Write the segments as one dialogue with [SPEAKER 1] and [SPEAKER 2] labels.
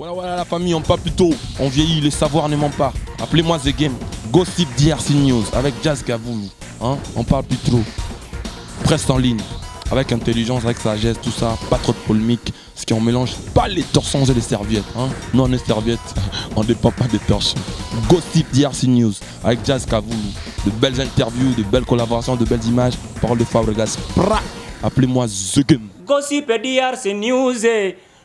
[SPEAKER 1] Voilà la famille, on parle plus tôt, on vieillit, les savoirs ne mentent pas. Appelez-moi The Game, Gossip DRC News avec Jazz Gavoulou. Hein? On parle plus trop. Presse en ligne, avec intelligence, avec sagesse, tout ça, pas trop de polémique. Ce qui on mélange pas les torsons et les serviettes. Hein? Nous on est serviettes, on ne dépend pas des torchons. Gossip DRC News avec Jazz Gavoulou. De belles interviews, de belles collaborations, de belles images. Parole de Fabregas. Appelez-moi The Game.
[SPEAKER 2] Gossip DRC News.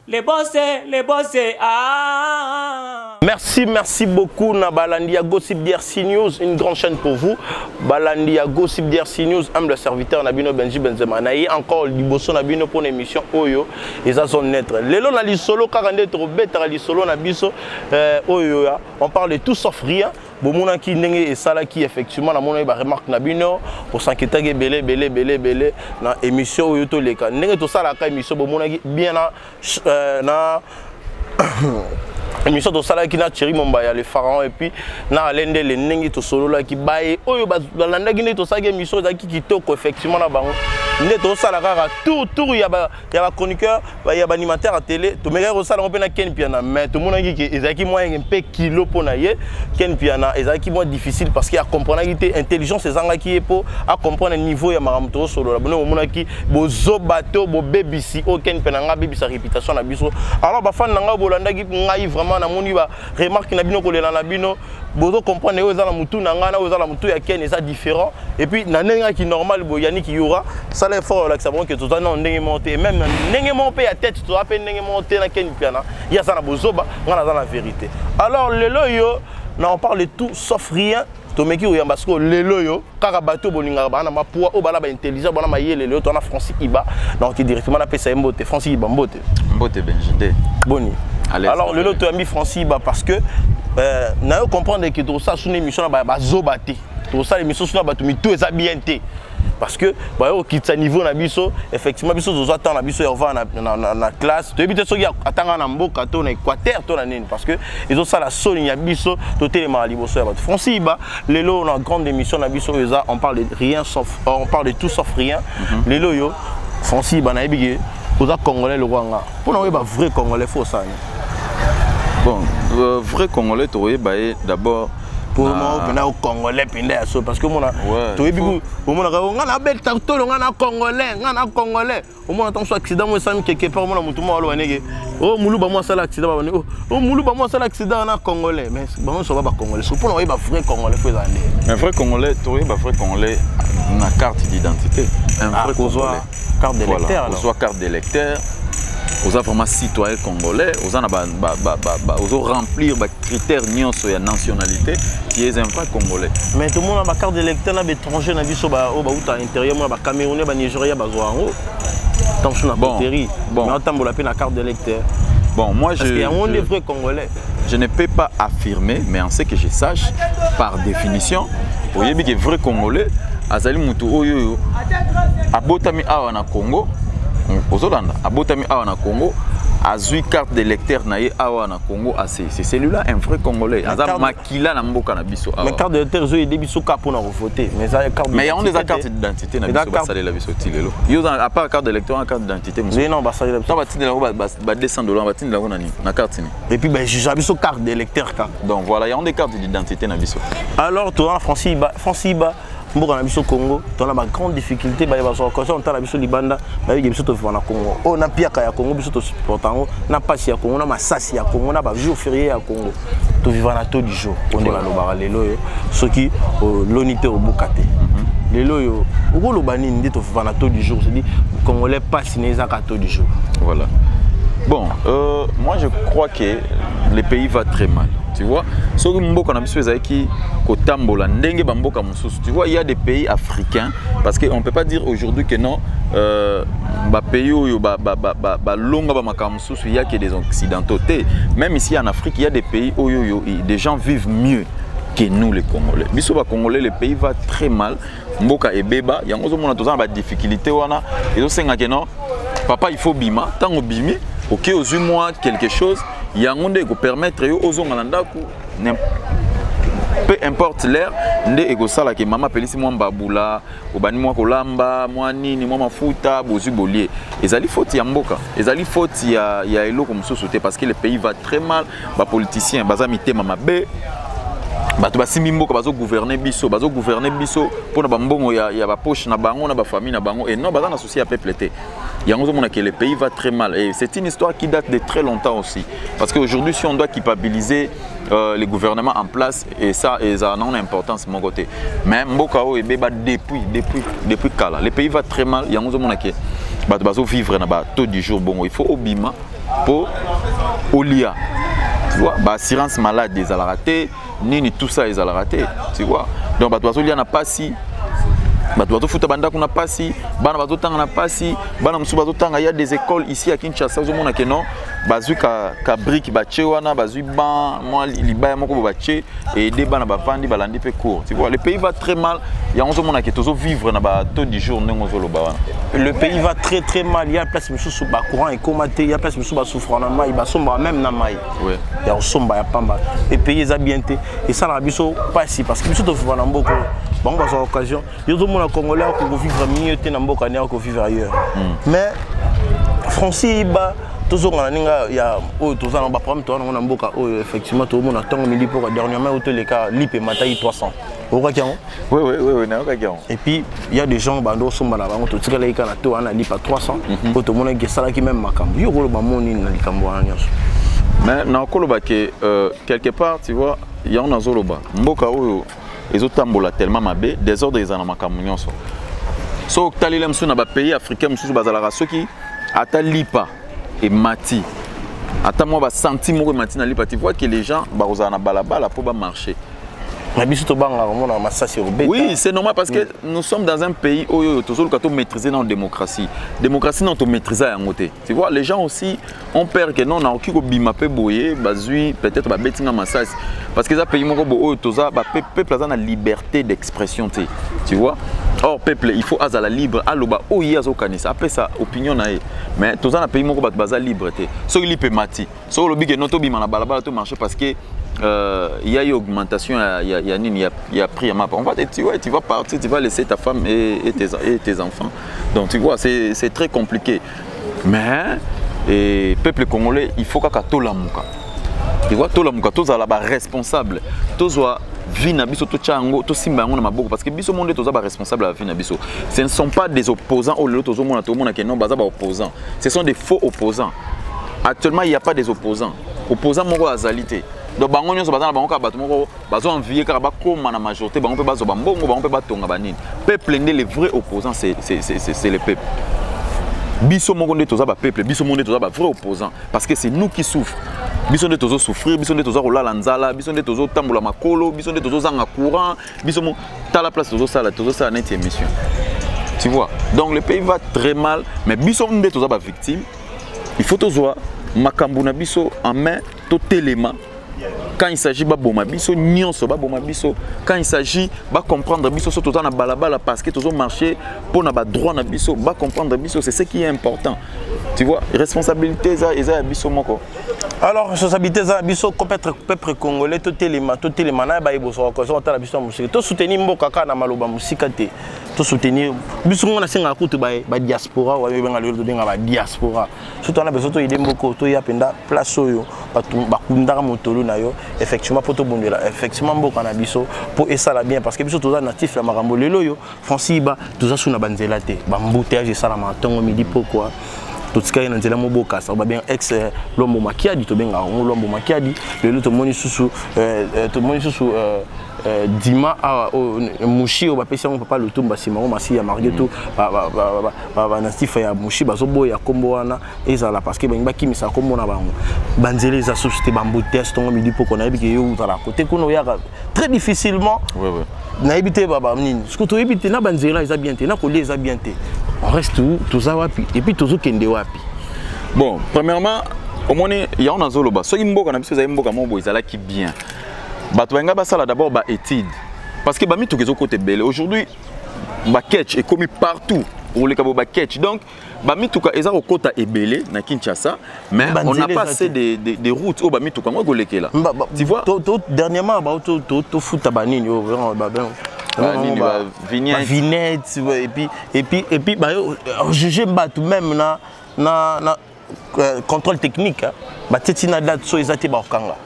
[SPEAKER 2] Les bossés, ah.
[SPEAKER 3] Merci beaucoup na Balandia Gossip DRC News, une grande chaîne pour vous. Balandia Gossip DRC News, humble serviteur Nabino Benji Benzema. Et encore Liboso Nabino pour une émission Oyo. Et ça son être. Lelo na li solo 42 trop bête li solo na biso Oyo. On parle de tout sauf rien. Bomona qui nenge et sala qui effectivement na mona ba remarque na bino pour s'inquiéter belé na émission Oyo to leka. Nenge to sala ka émission bomona qui bien na émission de Sala qui n'a Thierry Mombaya le pharaon et puis na l'ende le nengi to solo là qui baye oyo balanda qui ne to sala émission qui toko effectivement na bango ne to sala kaka tour ya ba chroniqueur ya ba animateur à télé to meka ko sala on peut na ken piana mais to mona ki ezaki moyen un peu kilo pona ye ken piana ezaki moins difficile parce qu'il a comprendre qui intelligence ezanga qui est pour à comprendre niveau ya maramto solo la bono mona ki bozo bateau bo BBC o ken piana nga BBC sa réputation na biso alors ba fan nga bolanda ki ngai vraiment na moni ba remarque na bino ko lela na bino bozo comprendre eza na mutu na nga na eza na mutu ya ken eza différent et puis na nenga qui normal bo yani ki yura ça les fort là que ça bon que tout ça non ndenge monter même ndenge monter ya tête to appelle ndenge monter na ken piana ya ça na bozoba nga na la vérité alors lelo yo na on parle de tout sauf rien tomeki oyamba parce que lelo yo kaka bato boninga bana mapua o bala ba intelligent bana mayele lelo to na Francis Iba donc directement na pesa mbote Francis Iba mbote
[SPEAKER 4] Benjide
[SPEAKER 3] boni. Alors lelo to ami Francis Iba parce que na yo comprendre que tout ça sous une émission ba zobate tout ça l'émission sous na bato mi tout eza bien té parce que bah au kitsa niveau na biso effectivement biso zo attend na biso va na classe to ebite soki atanga na mboka to na Équateur to na nini parce que ils ont ça la soni ya biso to telema liboso ya bato Francis Iba lelo na grande émission na biso eza on parle de rien sauf on parle de tout sauf rien lelo yo Francis Iba na ebige oza congolais le rwanga pour na ba vrai congolais faut ça
[SPEAKER 4] bon vrai congolais to ba d'abord
[SPEAKER 3] pour moi au congolais parce que moi to ebibu moi na bel tantôt na congolais au moins attention accident moi ça quelque part moi mutu moi wanege oh muluba moi ça l'accident oh muluba moi ça l'accident na congolais mais bon ça va pas congolais so pour ba vrai congolais faut aller
[SPEAKER 4] un vrai congolais to ba vrai congolais na carte d'identité un vrai congolais
[SPEAKER 3] carte d'électeur
[SPEAKER 4] soit carte d'électeur aux vraiment citoyen congolais, aux remplir les critères de nationalité qui est un vrai congolais.
[SPEAKER 3] Mais tout le monde a une carte d'électeur étranger, on a vu sur l'intérieur, on a Camerounais, Nigeria, la carte d'électeur.
[SPEAKER 4] Bon, moi je ne peux pas affirmer, mais en ce que je sache, par définition, vous voyez que vrai congolais, Azali Moutou Oyo, Abotami Awana Congo. Ozolanda abotami awa na Congo azui carte d'électeur na ye awa na Congo c'est celui-là un vrai congolais aza makila na mboka na biso awa
[SPEAKER 3] mais carte d'électeur zo yede biso ka pona voter mais ça carte
[SPEAKER 4] mais on des cartes d'identité na biso basale la biso tilelo yo à part carte d'électeur carte d'identité
[SPEAKER 3] mais non basale la biso
[SPEAKER 4] ba tindela ba $200 ba tindela ko na ni na carte ni
[SPEAKER 3] et puis ben j'ai biso carte d'électeur ka
[SPEAKER 4] donc voilà il y a des cartes d'identité na biso
[SPEAKER 3] alors toi Francis Iba mboka na biso Congo tona ba grande difficulté ba baso ko on tala biso libanda ba yé biso to vivre na Congo o na piaka ya Congo biso to supportango na pasi ya Congo na masasi ya Congo na ba jour férié ya Congo to vivre na to du jour on est ba lelo yo soki l'unité au bukate lelo yo oko lobani ndi to vivre na to du jour c'est dit congolais passe neza ka to du jour
[SPEAKER 4] voilà bon moi je crois que le pays va très mal. Tu vois, ce que mboka na biso ezaki kotambola ndenge ba mboka mususu. Tu vois, il y a des pays africains parce que on peut pas dire aujourd'hui que non ba pays oyo ba longa ba makamususu il y a que des occidentaux. Même ici en Afrique, il y a des pays où des gens vivent mieux que nous les Congolais. Biso ba Congolais, le pays va très mal. Mboka ebeba, yango zo mona tozana ba difficulté wana. Ezo senga que non, papa il faut bima, tango bimi, OK, aux moi quelque chose. Yangonde ko permettre yo ozonga na ndako peu importe l'air nde ekosala ke mama pelisi mwa mbabula obani mwa kolamba mwa nini mwa mafuta bozwi bolie ezali faute ya mboka ezali faute ya eloko mosusu te parce que le pays va très mal ba politiciens baza mitema mabe bato basimbi mboka bazo gouverner biso pona ba mbongo ya ba poche na bango na ba famille na bango et non baza na souci ya peuple te yango mona que le pays va très mal et c'est une histoire qui date de très longtemps aussi parce qu'aujourd'hui si on doit culpabiliser les gouvernements en place et ça a une importance mon côté mais mboka o ebeba depuis kala le pays va très mal yango mona que bato bazo vivre na ba taux du jour bongo il faut obima pour olia tu vois ba assurance malade des raté nini tout ça ils ont raté tu vois donc bato bazo lia na pasi bato bazo futa banda kuna pasi bana bazo tanga na pasi bana musu bazo tanga il y a des écoles ici à Kinshasa zo mona que non bazui ka brique ba chewana bazui ban moi libaya moko ba che et des bana ba vandi balandi pe court tu vois le pays va très mal il y a on zo mona que tozo vivre na ba taux du jour ndenge zo loba wana
[SPEAKER 3] le pays va très mal il y a place musu ba courant et commenté il y a place musu ba souffrant na mai ba somba même na mai
[SPEAKER 4] ouais
[SPEAKER 3] il y a somba ya pamba et pays za bienté et ça na biso pas si parce que biso to vivre na mboko bon ba occasion yo zo mona congolais ko vivre mieux te na mboka ne ko vivre ailleurs mais Francis ba toujours on a ya o toza na ba problème to na mboka o effectivement to mona tango mili pour dernièrement au les cas lipe matai 300 au kakian
[SPEAKER 4] oui na kakian
[SPEAKER 3] et puis il y a des gens bando somba na bango to tikala ika na to ana lipe 300 ko to mona ke sala ki même makambo yo ko ba moni na likambo wana nyonso
[SPEAKER 4] mais na koloba ke quelque part tu vois ya on azoloba mboka oyo ezotambola tellement mabe désordre ezana makambo nyonso so talile msu na ba pays africain msu bazalaka soki ata lipa et mati ata moi ba centime moko mati na lipa tu vois que les gens bazana na balabala pour ba marcher
[SPEAKER 3] oui
[SPEAKER 4] c'est normal parce que nous sommes dans un pays où toujours quand on maîtriser dans la démocratie non on maîtriser à côté tu vois les gens aussi ont peur que non on qui ko bima pe boyer bazui peut-être ba betinga massage parce que ça pays moko bo toza ba peuple a la liberté d'expression tu vois or peuple il faut azala libre aloba o yazo kanisa après ça opinion na mais toza na pays moko ba baza liberté so il peut mati so lobi que non to bima na balabala to marcher parce que il y a une augmentation, il y a prix à ma part. Tu vas partir, tu vas laisser ta femme et tes enfants. Donc tu vois, c'est très compliqué. Mais le peuple congolais, il faut qu'il y ait tout l'amour. Tu vois, tout l'amour, tout ça là-bas responsable. Tout ça, vie na biso, tout chango, tout simba on a beaucoup parce que biso monde tout ça responsable à la vie na biso. Ce ne sont pas des opposants au lieu tout le monde qui non baza opposants. Ce sont des faux opposants. Actuellement, il n'y a pas des opposants. Opposants moko azalité. Donc bango nyonso bazana bango ka bato moko bazo envier ka ba koma na majorité bango pe bazo bambongo bango pe batonga banini peuple ndé les vrais opposants c'est le peuple biso moko ndé toza ba peuple biso moko ndé toza ba vrais opposants parce que c'est nous qui souffrons biso ndé tozo souffrir biso ndé toza kolala nzala biso ndé tozo tambola makolo biso ndé tozo zanga courant biso mo ta la place tozo sala net émission tu vois donc le pays va très mal mais biso ndé toza ba victime il faut tozo makambo na biso en main to téléma. Quand il s'agit de boma biso nyonso ba boma biso quand il s'agit de comprendre biso surtout dans la balabala parce que tous marché pour na ba droit na biso ba comprendre biso c'est ce qui est important tu vois responsabilité ça eza biso moko
[SPEAKER 3] alors responsabilité ça biso peuple congolais to téléma na ba iboso ko so tala biso musika to soutenir mboka kana maloba musika te to soutenir biso ngona senga kutu ba diaspora wa benga lelo benga ba diaspora surtout na beso to ide mboko to ya penda place oyo bakundaka motolo na yo effectivement pour tout bondela effectivement mboka na biso pour esala bien parce que biso toza natif ya makambo lelo yo Francis ba toza suna banzela te ba mbouteillage esala matongo midi pourquoi totika na nzela moboka ça ba bien ex lombo makiadi to benga lombo makiadi lelo to moni susu dima mushi o bapesi yango papa lutumba sima o masi ya margeto ba natif ya mushi bazobo ya kombo wana ezala parce que ba kimisa kombo na bango banzele za société bambouteillage tongo midi poko na ebike yo uzala côté kuno ya très difficilement na ebité baba nini parce que ebité na banzela eza bien te na kolie eza bien te on reste où toza wapi et puis tozo kende wapi
[SPEAKER 4] bon premièrement au moins il y a un azoloba so imboka na biso za imboka mobo ezala ki bien bato benga basala d'abord ba étude parce que ba mi tokezo côté belé aujourd'hui ba catch est commis partout oleka bo ba catch. Donc ba mituka eza ko kota ebele na Kinshasa, mais on n'a pas assez de routes au ba mituka ngo golekela. Tu vois
[SPEAKER 3] dernièrement ba to futa banini vignette et puis ba juger tout même na contrôle technique ba tetina date so ezati ba okanga.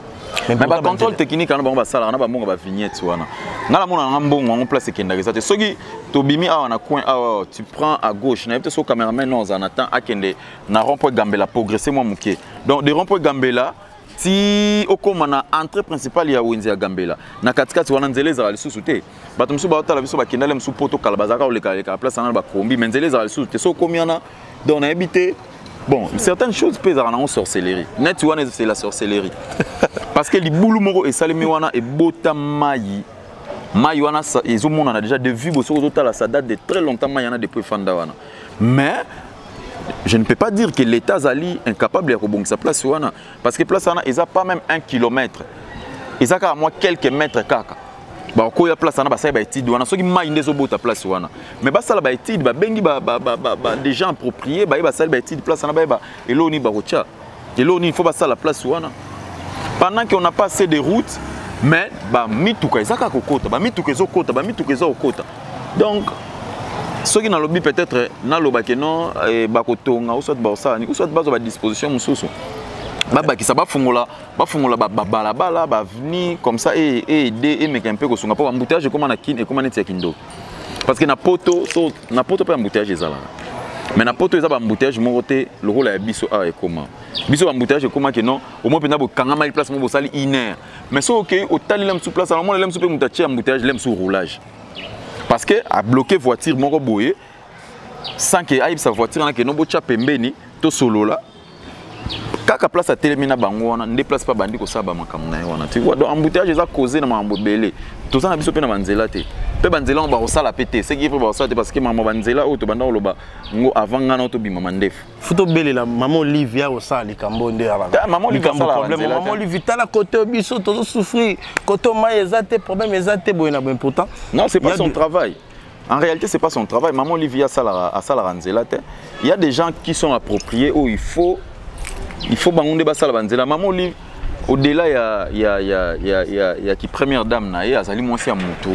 [SPEAKER 4] Mais ba contrôle technique ana ba sala ana ba monga ba vignette wana. Ngala mona ngambongo ngo place kenda ke sate. Soki tobimi awa na coin awa tu prends à gauche na peut-être so cameraman non en attend akende na rond-point Gambela progresser moi muké. Donc de rond-point Gambela si okoma na entrée principale ya Wenzi ya Gambela na katikati wana nzele za lisusu te bato msu ba otala biso ba kendale msu poto kala bazaka oleka place ana ba kombi mais nzele za lisusu te so komiana donc na habité. Bon, certaines choses peuvent avoir en sorcellerie. Net c'est la sorcellerie. Parce que les boulou moro et salé mewana et bota mayi. Mayi wana ils ont a déjà de vues sur total ça date de très longtemps mayana depuis Fandawana. Mais je ne peux pas dire que l'État Zali est incapable de rebondir sa place wana parce que place wana ils a pas même 1 kilomètre. Ils a qu'à moi quelques mètres kaka. Ba ko ya place na ba sai ba étude wana soki mai ndezo bota place wana mais ba sala ba étude ba bengi ba des gens appropriés ba sala ba étude place na ba eloni ba rocha eloni il faut ba sala place wana pendant qu'on n'a pas assez de routes mais ba mituka ezaka kokota ba mituka ezokota ba mituka ezokota donc soki na lobby peut-être na loba que non ba kotonga ou soit ba sala ni ou soit ba disposition mususu baba qui ça va fungola balabala ba venir comme ça et aider et mettre un peu ko pour embouteillage comme na kin et comme na tia kindo parce que na poto pas embouteillage ezala mais na poto ezaba embouteillage moroté le rôle ya biso a et comment biso embouteillage comment que non au moins pena bo kanga mal place mo bo sali iner mais so OK au tali lem sous place alors moi lem sous pe mutachi embouteillage lem sous roulage parce que a bloquer voiture moko boye sans que aïe sa voiture na que no bo cha pembeni to solo là kaka place à télémina bango wana ne déplace pas bandi ko saba makamna wana tu vois donc embouteillage eza causé na mambo belé to ça na biso pe na banzela te pe banzela on ba osala pété c'est qui faut ba osala parce que maman banzela o to banda loba ngo avant ngana to bima mandef
[SPEAKER 3] futo belé la maman Olivia osala likambo nde ala
[SPEAKER 4] maman Olivia sala
[SPEAKER 3] problème maman Olivia tala côté biso to souffrir côté mai ezate problème ezate boyena ben pourtant
[SPEAKER 4] non c'est pas son travail. En réalité, ce n'est pas son travail. Maman Olivia Salara Nzela. Il y a des gens qui sont appropriés où il faut bangonde basala banzela. Maman Olivia, au-delà, il y a qui première dame na ye azali mwasi ya moto.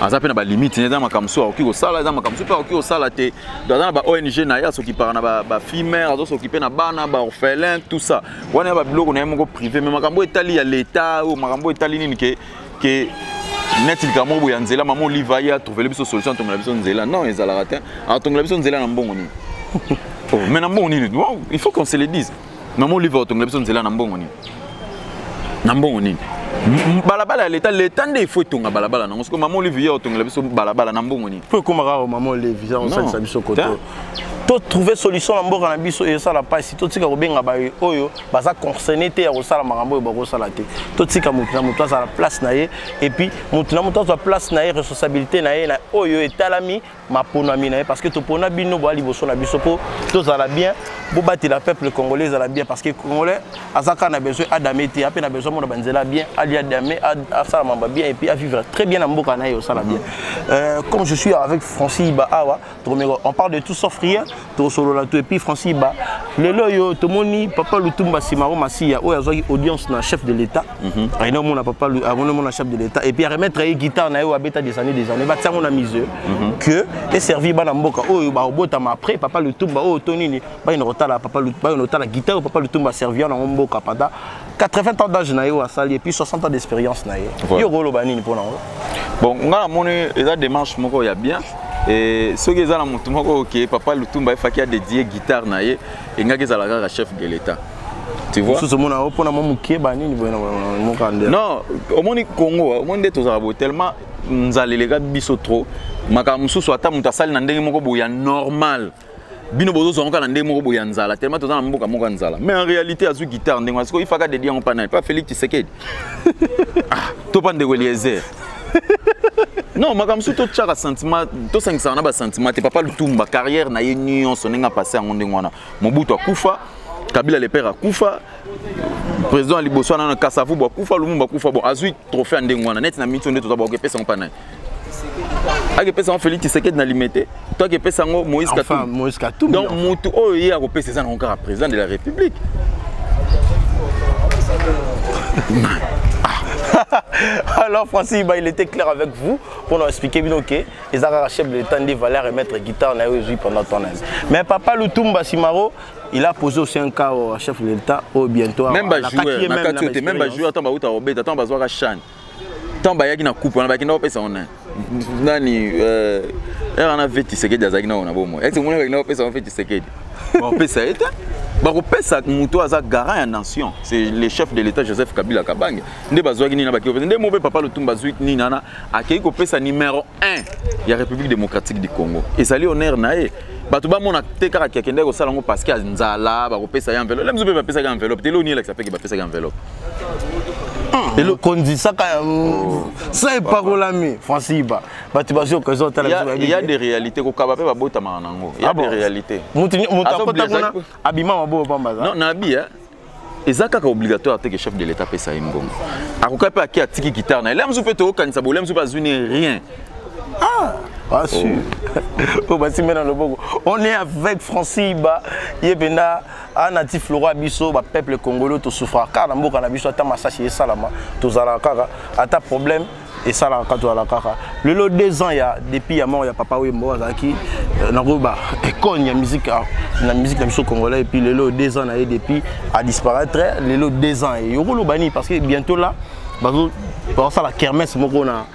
[SPEAKER 4] Azape na ba limite na ma kamso oki ko sala za ma kamso pa oki ko sala te. Dans ba ONG na ya s'occuper na ba fimère, azo s'occuper na bana ba orphelin tout ça. Wana ba biloko na moko privé mais makambo etali ya l'état ou makambo etali nini que net il kamo bo ya nzela maman Olivia ya trouver biso solution to la biso nzela non ezala ratin a to la biso nzela na mbongo ni oh mais na mbongo ni il faut qu'on se le dise maman Olivia to la biso nzela na mbongo ni balabala l'état nde il faut tonga balabala non parce que maman Olivia to la biso balabala na mbongo ni
[SPEAKER 3] faut comme maman Olivia on sait ça biso koto to trouver solution na mboka na biso et ça la pas si to tika ko benga ba oyo baza concerné te ya ko sala makambo ba ko sala te to tika mutu à la place na ye et puis mutu na place na ye responsabilité na ye na oyo etalami maponami na ye parce que to pona bino bo ali boso na biso po to zala bien bo bati la peuple congolais zala bien parce que congolais azaka na besoin adamé te apena besoin mo banzela bien ali adamé a sala mamba bien et puis à vivre très bien na mboka na ye sala bien comme je suis avec Francis Iba awa on parle de tout sauf rien to solo la tout et puis Francis Iba lelo yo to moni papa Lutumba Simaro Masia o azoi audience na chef de l'état aina mona papa avant mona chef de l'état et puis remettre une guitare na yo abeta des années ba tsango na mise que et servi bana mboka o ba obota ma après papa Lutumba o tonini ba ina rotala papa Lutumba ba ina rotala guitare papa Lutumba servir na mboka pendant 80 ans d'âge na yo asali et puis 60 ans d'expérience na yo rolo banini pona
[SPEAKER 4] bon ngala moni eza démarche moko ya bien et ce que za na mutu moko OK papa Lutumba efaki a dédié guitare na ye et ngaki za la chef de l'état tu vois
[SPEAKER 3] ce mona o pona momuke banini bona mokande
[SPEAKER 4] non au moni Congo au monde to za tellement nzalelega biso trop makamususu ata mutu asali na ndenge moko boya normal bino bozo zonka na ndenge moko boya nzala tellement to za na mboka moko nzala mais en réalité azu guitare ndenge parce que il faka dédié en panel pas Félix Tshisekedi to pas ndeko Eliezer non makamsu to tchaka sentiment to sengisa na ba sentiment te papa Lutumba carrière na ye nyonso ndenge passé en ndenge wana Mobutu akufa Kabila le père akufa président liboso na Kasavu akufa Lumumba akufa bon azui trophée ndenge wana net na mito nde to za ba okepesa mpana ake pesa en Félix Tshisekedi na limité toi que pesa ngo Moïse Katumbi
[SPEAKER 3] enfin Moïse Katumbi
[SPEAKER 4] donc mutu oyo ye ako pesa ça encore président de la République.
[SPEAKER 3] Alors Francis Iba, il était clair avec vous pour nous expliquer bien ok ils ont chef de l'État des valeurs et mettre guitare na jouer pendant ton âge. Mais papa Lutumba Simaro il a posé aussi un cas au chef de l'État au bientôt
[SPEAKER 4] même ba joueur na kati même ba joueur tant ba uta robeta tant ba zoka chan tant ba yaki na coupe na ba kinda pesa on nani era na veti Tshisekedi azaki na ona bomo est-ce que mon na pesa on veti Tshisekedi bon pesa eta bakopesa mutu aza garant ya nation c'est le chef de l'État Joseph Kabila Kabange nde bazwaki nini na baki nde mobe papa Lutumba zwi nini nana akei kopesa numéro 1 ya République démocratique du Congo ezali honneur na ye bato bamona te kaka kekende kosala ngo parce que nzala bakopesa ya enveloppe lemzo pe bapesa ya enveloppe te lo ni elakisa peke bapesa ya enveloppe
[SPEAKER 3] et le kondi ça ça est pas rolami Francis Iba bato bazo occasion
[SPEAKER 4] il y a des réalités ko kaba pe babota manango il y a des réalités
[SPEAKER 3] mutu akota abima mabo pambaza
[SPEAKER 4] non na abi ezaka ka obligatoire te que chef de l'État pesa imbongo akoka pe aki atiki guitare na lemzo pe to kanisa bo lemzo pas zuni rien
[SPEAKER 3] ah sûr oh bah si maintenant le bogo on est avec Francis Iba yebena un natif le roi biso ba peuple congolais to souffre car na mboka na biso ata masachi et salama to zala kaka ata problème et ça la kato la kaka le lot 2 ans ya depuis ya mort ya papa Wembo azaki na roba école ya musique na biso congolais et puis le lot 2 ans na depuis a disparaître le lot 2 ans et yoro bani parce que bientôt là bazo pour ça la kermesse moko na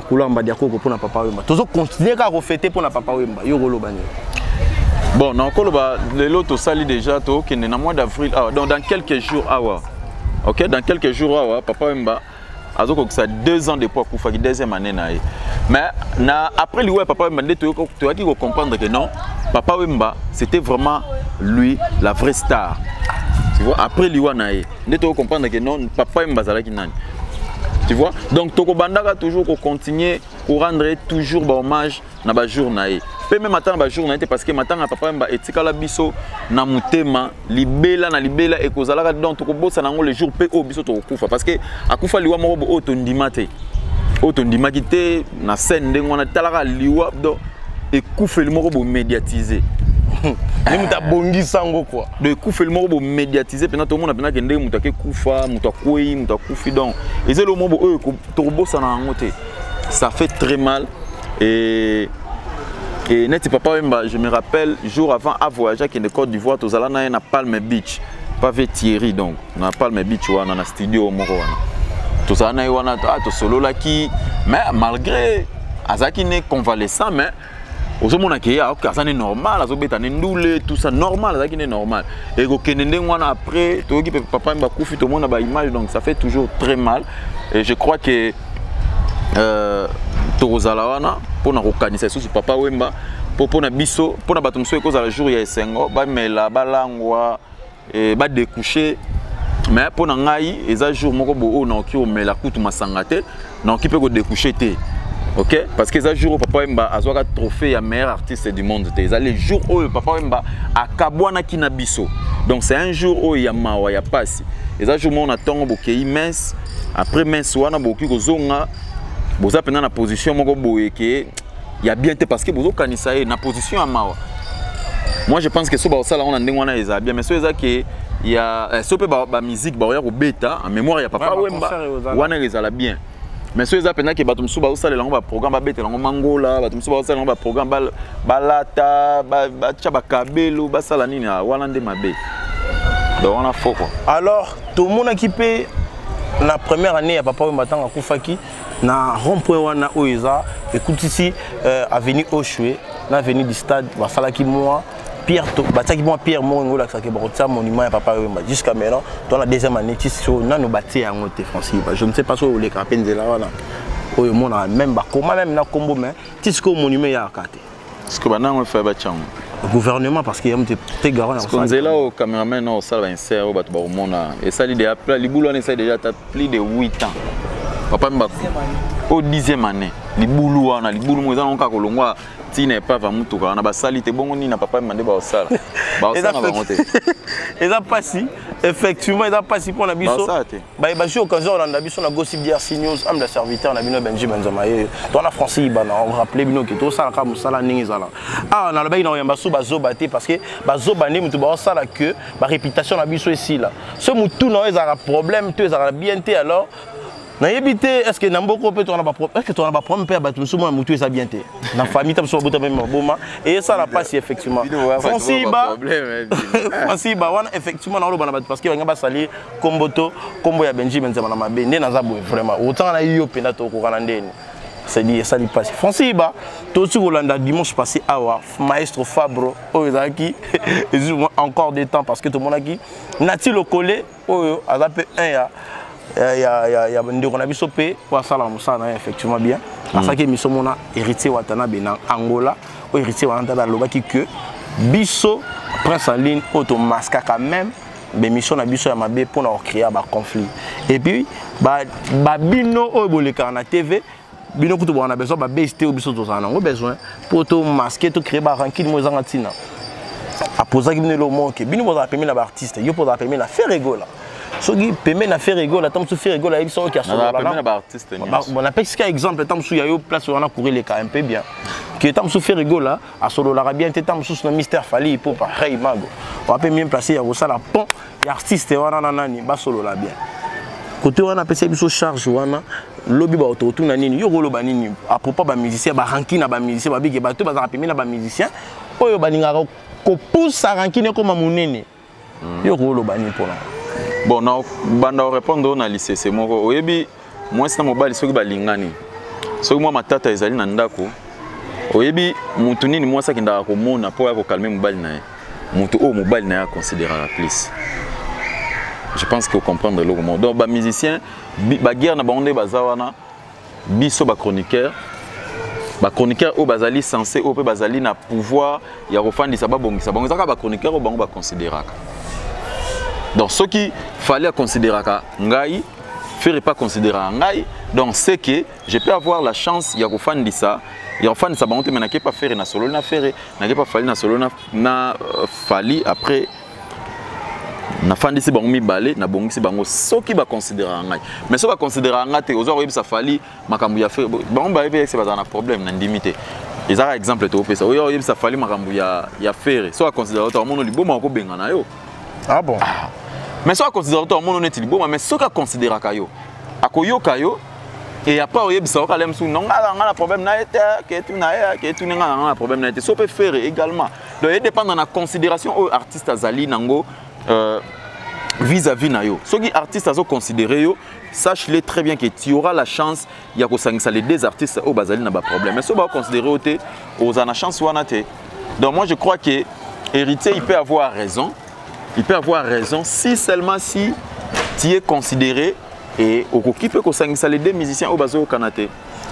[SPEAKER 3] kulamba dia koko pour na papa Wemba tozo continuer ka refêter pour na papa Wemba yoro bani.
[SPEAKER 4] Bon, le lot au sali déjà, dans mois d'avril, dans quelques jours, ok, dans quelques jours, papa Wemba a 2 ans de poids pour faire 2e année. Mais après lui, papa Wemba, tu dois comprendre que non, papa Wemba, c'était vraiment lui la vraie star. Tu vois, après lui, tu dois comprendre que non, papa Wemba, tu vois, donc Toko Bandaka toujours continuer pour rendre toujours hommage na ba jour naé. Pe même matin ba jour naé parce que matin papa mba etikala biso na mutema libela et kozalaka donc Toko bossa nango le jour pe o biso to kufa parce que akufa liwa moko o tondima te. O tondima kité na scène ndengo na talaka liwa do et kufeli moko bo médiatiser.
[SPEAKER 3] Ni muta bongi sango quoi.
[SPEAKER 4] De kufeli moko bo médiatiser pendant tout le monde pendant que ndenge mutake kufa, mutakwei, mutakufi donc. Et c'est le moment où to bossa na ngote. Ça fait très mal et net papa Wemba, je me rappelle jour avant à voyager à Côte d'Ivoire tous allons na Palm Beach pas avec Thierry donc na Palm Beach ou na studio moko wana tous allons wana to solo là qui mais malgré azaki ne convalescent mais ozomona ke ya ça n'est normal azobeta ndule tout ça normal azaki ne normal et ko kenende wana après to ki papa Wemba kufi to mona ba image donc ça fait toujours très mal et je crois que Torozalawana pour na kokanisa sur papa Wemba pour na biso pour na bato mso ekozala jour ya esengo ba mela balangwa et ba découcher mais pour na ngai eza jour moko bo na ki o mela kutu masanga te na ki pe ko découcher te OK parce que eza jour papa Wemba azwaka trophée ya meilleur artiste du monde te eza le jour où papa Wemba akabwana ki na biso donc c'est un jour où ya mawa ya pasi eza jour mo na tongo bokei mince après mince wana boki kozonga boza pena na position moko boye ke ya bien te parce que bozo kanisa na position à mawa. Moi je pense que so ba osala on ndenge wana eza bien mais so eza ke ya so pe ba musique ba ya ko beta en mémoire ya papa Wemba wana ezala bien mais so eza pena ke bato msuba osala lango ba programme ba beta lango mangola bato msuba osala lango ba programme balata ba chaba kabelo ba sala nini wana nde mabe donc on a faux quoi.
[SPEAKER 3] Alors tout le monde équipé la première année ya papa Wemba tanga kufaki na rond-point wana oiza écoute ici avenue Oshwe na avenue du stade basalaki moi Pierre to bataki moi Pierre Mongo la saki ba monument ya papa Wemba jusqu'à maintenant dans la 2e année tiso na no bati ya ngote Francis je ne sais pas so le kapende là wana oyo mona même ba comment même na kombo mais tisko monument ya kate
[SPEAKER 4] ce que banango fait ba chango
[SPEAKER 3] gouvernement parce qu'il y a des garants
[SPEAKER 4] parce qu'on est là au cameraman non ça va insérer au bato ba mona et ça l'idée après libulu on essaie déjà plus de 8 ans papa Wemba au 10e année libulu wana libulu mo ezana nka kolongwa ti n'est pas va mutuka na ba sali te bongo ni na papa mande ba osala ba osala ba monter
[SPEAKER 3] et ça passe effectivement et ça passe pour na biso ba j'ai occasion na biso na Gossip DRC News am la serviteur na bino Benjamin Zamaye to na français bana on rappeler bino que to sala ka musala ningi zala ah na ba ina yamba so bazoba te parce que bazoba ni mutu ba osala que ba réputation na biso ici là ce mutu na ezala problème tu ezala bien te alors na yebité est-ce que namboko peut on a pas est-ce que tu as pas problème père battu souvent mutu eza bien te na famille tam so bota même boma et ça la passe effectivement Francis ba wana effectivement na loba na parce que nga ba sali komboto kombo ya Benjamin Nzema na mabe ndé na za boye vraiment autant na yo pena to ko kana ndeni c'est dit ça lui passe Francis ba to sur Hollanda dimanche passé awa maestro Fabro oyaki encore des temps parce que tout le monde a qui nati le collé oyo azape 1 ya ya ndeko na biso pe kwa sala musana effectivement bien parce que miso mona héritier watana bena Angola o héritier wana da lobaki que biso prince en ligne auto masque quand même be mission na biso ya mabe pour na créer ba conflit et puis ba bino o boleka na TV bino kutu bwana besoin ba BST o biso to sana ngo besoin pour to masquer to créer ba rancune mo zanga tina a poser ki bino lo monke bino bo za permis na ba artiste yo po za permis na faire rigolo ce qui permet de faire rigolo, tant que tu fais rigolo, il y a des gens qui on appelle ce exemple, tant que tu as place où on a couru les cas un peu bien. Que tant que tu fais rigolo, à solo l'arabien, tant que tu as mystère falli pour pareil mago. On peut même placer à ça la pont, les artistes on a nani, bas solo la bien. Côté on a passé sur charge on a lobby ba autour nani, yo rolo banini à propos ba musicien, ba ranking na ba musicien, ba big ba tout ba rappeler na ba musicien. Oyo baninga ko pousse à ranking comme monene. Yo rolo banini pour là.
[SPEAKER 4] Bon, na banda répondre na lycée c'est moko oyebi moi c'est na mobali soki balingani soki moi matata ezali na ndako oyebi mutu nini moi saki ndaka komona po ya ko calmer mobali na ye mutu o mobali na ya considérer la plus je pense que comprendre le mot donc ba musicien ba guerre na bango bazawana biso ba chroniqueur o bazali censé o pe bazali na pouvoir ya kofandisa babongisa bango zaka ba chroniqueur o bango ba considéraka. Donc ce qu'il fallait considérer ngai, faire pas considérer ngai. Donc c'est que je peux avoir la chance il y a des fans de ça, il y a des fans de ça mais n'a pas faire na solo na faire, n'a pas fallu na solo na fallu après na fan de ça bango mi balé na bongi c'est bango ce qui va considérer ngai. Mais ce va considérer ngai te aux autres ça fallu makambu ya faire bango ba c'est pas un problème na limité. Ils ont exemple to pesa. Oyo ça fallu makambu ya faire. So va considérer to mono libo mako benga na yo.
[SPEAKER 3] Ah bon.
[SPEAKER 4] Mais si on considère que mon honnête libo, mais si on considère kayo, akoyo kayo, et après on yebisa on kalem sou non ngala problème na été que tu na problème na été. So peut faire également. Donc il dépend de la considération aux artistes azali nango vis-à-vis na yo. So qui artiste azo considérer yo, sache-le très bien que tu auras la chance il y a ko sangisa les deux artistes au bazali na ba problème. Mais si on va considérer aux ana chance wana te. Donc moi je crois que héritier il peut avoir raison. Il peut avoir raison si seulement si tu es considéré et au qui peut que les deux musiciens au bazo au Canada.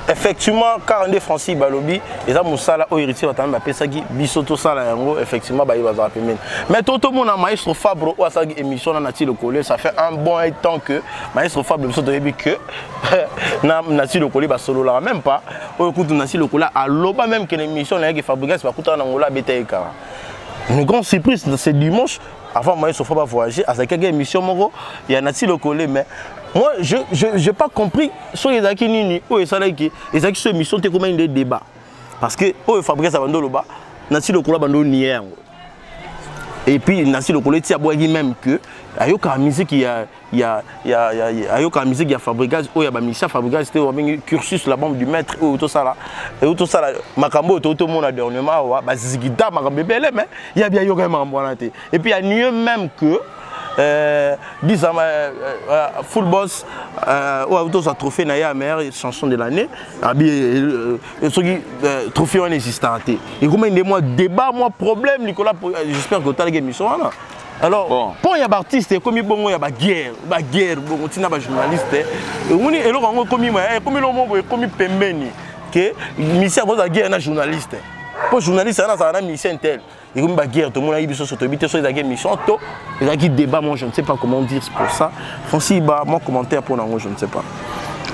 [SPEAKER 3] Effectivement, 42 Francis Balobi, et ça Moussala au héritier va t'amener Pesagi, Bisoto Sala yango effectivement bah il va zapper. Mais tout le monde a maestro Fabro ou à sa émission na Nati le Collé, ça fait un bon temps que maestro Fabro Bisoto yebi que na Nati le Collé bah solo là même pas. Au écoute Nati le Collé à l'oba même que l'émission là qui fabrique va coûter en Angola BTK. Une grande surprise c'est dimanche. Avant moi, il faut pas voyager. À cette émission, il y a Nati le Collé, mais moi, je n'ai pas compris. Sur les acquis, les acquis sur l'émission, c'est comment des débats. Parce que, oh, Fabrice Abando, Nati le Collé, Abando, nier. Et puis, Nati le Collé, tu as beau même que, il y a musique, il y a musique, il y a Fabrice, il y a Michel Fabrice, c'était un cursus, la bombe du maître, et tout ça là. Et tout ça là, Makambo, tout le monde a dernièrement, Zigida, Makambo, mais il y a bien eu un et puis il y a mieux même que, disons, Full Boss, ou auto a trophée la meilleure chanson de l'année, trophée en existant. Et comment il y a moi débat, moi problème, Nicolas, j'espère que tu as gagné ça. Alors, bon. Pour les artistes, comme il y a une guerre, bon, tu n'as pas journaliste. Et comme Pembeni, que mission de la guerre est journaliste. Pour journaliste, ça a une mission telle. Et comme la guerre, tout le monde a eu sur Twitter, sur les mission, il y a un débat, moi je ne sais pas comment dire pour ça. Francis, mon commentaire pour moi, je ne sais pas.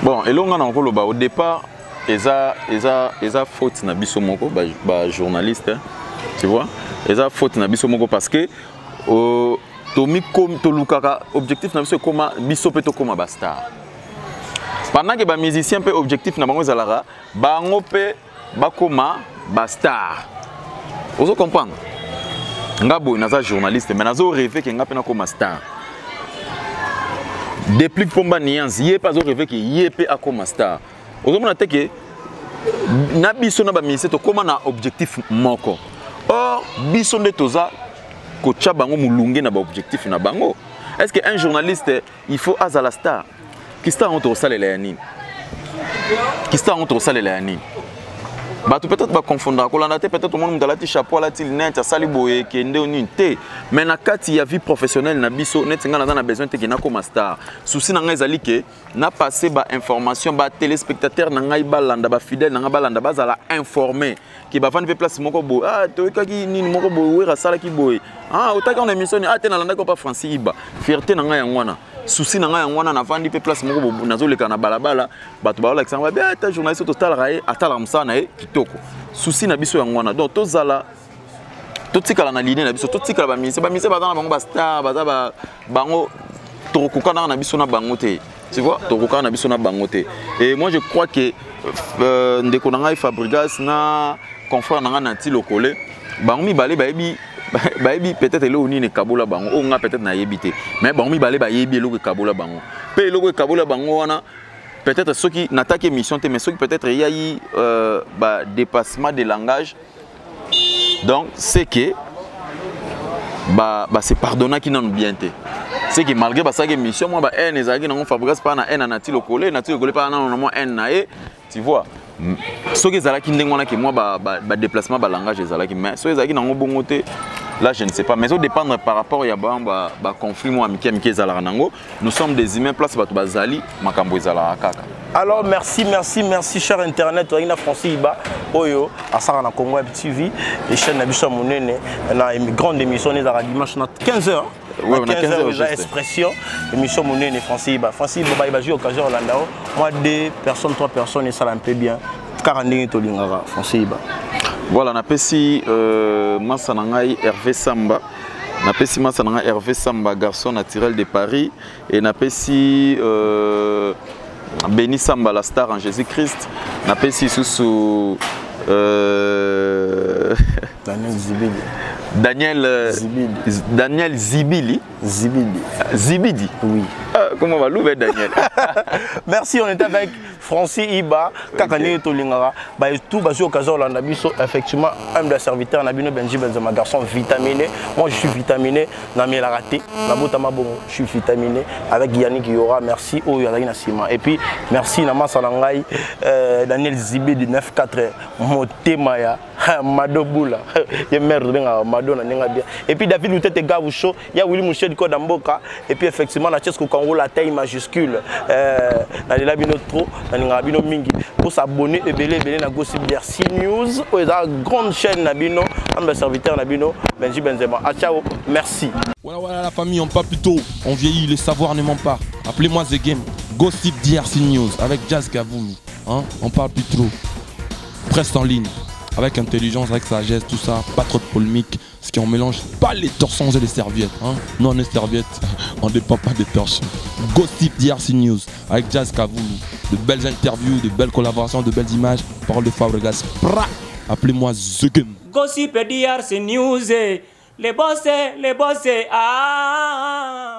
[SPEAKER 4] Bon, et là, on a au départ, eza faute na biso moko ba journaliste, hein, tu vois, eza faute na biso moko parce que tomi comme tolukaka objectif na biso koma biso pe to koma ba star. Pendant que ba musicien pe objectif na bango zalara bango pe bakoma ba star. Vous comprenez? Ngabo naza journaliste mais nazo rêver que ngape na koma star. Depuis que Pomba Niance, il n'y a pas de rêve qu'il y ait un comme star. Aujourd'hui, on a que na biso na ba ministre to comment na objectif moko. Or, biso de toza ko cha bango mulunge na ba objectif na bango. Est-ce qu'un journaliste il faut azala star? Qui star entre ça les yani? Qui star entre ça les yani? Bah tu peut-être pas confondre. Quand on a peut-être tout le monde dans chapeau la tilnet à saliboye qui est unité. Mais na kati ya vie professionnelle na biso net nga na besoin te na comme star. Souci na nga ezali ke na passer ba information ba téléspectateur na ngai balanda ba fidèle na nga balanda bazala informé ki ba vendre place moko bo ah to kaki nini moko bo wera sala ki boy. Ah otaka on émission ah te na landa ko pa Francis Iba. Fierté na nga ya ngwana. Souci na nga ya ngwana na vandi pe place moko bo nazoleka na balabala bato ba Alexandre ba ta journaliste total raé atala msana kitoko. Souci na biso ya ngwana. Donc tozala totikala na ligne na biso totikala ba ministre bazana bango ba star baza bango tokokana na biso na bango te. Tu vois, tokokana na biso na bango te. Et moi je crois que ndeko na ngai Fabregas na confrère na nga na ti lokole bango mi balé bayebi peut-être le oni ne kabola bango o nga peut-être na yebité mais bango mi balé bayebi le kabola bango pe le kabola bango wana peut-être ceux qui n'attaquent émission mais ceux qui peut-être il y a eu dépassement de langage. Donc c'est que c'est pardonner qui n'ont bien été. C'est que malgré ça que mission moi haine ezaki na Fabregas pas na haine na ti lokole pas na normalement haine na tu vois. Ce que zalaki ndengwana que moi déplacement ba langage ezalaki mais so ezaki na bongo te là je ne sais pas mais ça dépendre par rapport ya ba conflit moi amiki ezalaka nango nous sommes des humains place bato bazali makambo ezalaka kaka.
[SPEAKER 3] Alors merci cher internet Oina Francis Iba Oyo Asara na Congo TV et chaîne na biso monene na une grande émission les dimanche na 15h. Oui, on a 15h expression émission monene Francis Iba ba jouer occasion Orlando. Moi 2 personnes 3 personnes et ça un peu bien 40 to lingara Francis Iba.
[SPEAKER 4] Voilà, na pesi massa na ngai Hervé Samba. Na pesi massa na ngai Hervé Samba garçon naturel de Paris et na pesi Béni Samba, la star en Jésus-Christ. Na pesi sous
[SPEAKER 3] Daniel Zibili.
[SPEAKER 4] Daniel Zibili. Zibidi. Oui. Comment va l'ouvrir Daniel?
[SPEAKER 3] Merci, on était avec Francis Iba, Kakane Tolingara. Tout basé au Kazo Landabiso, effectivement, un des serviteurs, Nabino Benji Benzema, garçon vitaminé. Moi, je suis vitaminé. Nami la raté. Nabotama Bongo, je suis vitaminé. Avec Yannick Yora, merci. Oh, Yarina Sima. Et puis, merci Nama Salangai, Daniel Zibidi 94, Motemaya, Madoboula. Il y a merde, Madonna, bien. Et puis, David Loutete Gavoucho, il y a Willy Mouché du Code Amboka. Et puis, effectivement, la Tchèque Congo, la taille majuscule. Dans les trop. Pour s'abonner et belé na Gossip DRC News, la grande chaîne Nabino, un serviteur Nabino, Benji Benzema. Ciao, merci.
[SPEAKER 1] Voilà la famille, on parle plus tôt, on vieillit, le savoir ne ment pas. Appelez-moi The Game, Gossip DRC News avec Jazz Gavoumi. Hein? On parle plus trop. Presse en ligne, avec intelligence, avec sagesse, tout ça, pas trop de polémique. Ce qu'on mélange pas les torsons et les serviettes. Hein? Non, les serviettes, on ne dépend pas des torsons. Gossip DRC News avec Jazz Gavoumi. De belles interviews, de belles collaborations, de belles images. Parole de Fabregas. Appelez-moi The Game.
[SPEAKER 2] Gossip DRC News. Les bossés, ah.